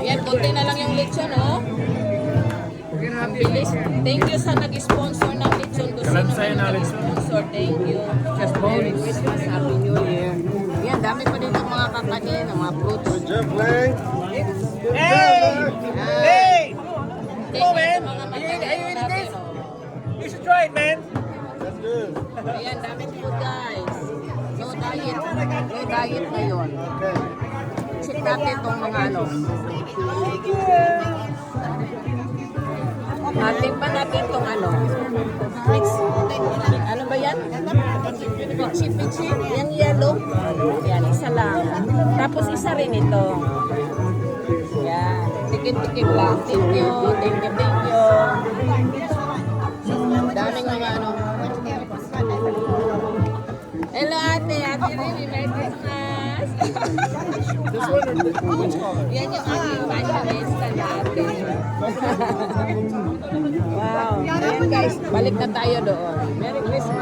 Ayan, konti na lang yung lechon, oh. Ang bilis. Thank you sa nag-sponsor ng lechon. Kung sino man yung nag-sponsor, thank you. Merry Christmas, Happy New Year. Ayan, dami pa dito mga kakanin, mga fruits. Good job, Lang. Hey! Hey! Thank you sa mga Are you matulungan eating natin, this? oh. You should try it, man. That's good. Ayan, daming food, guys. No diet. No diet ngayon. Okay. Check natin itong mga ano. Tikman natin itong ano. Mix. Ano ba yan? Pichi-pichi. Yung yellow. Yan, isa lang. Tapos isa rin ito. Yan. Tikim-tikim lang. Thank you. Thank you. Thank you. Daming mga ano. Hello ate. Ate Remy. Merry Christmas. This one or which color? Yan yung aking fashionista na ate. Wow. Ayan guys, balik na tayo doon. Merry Christmas.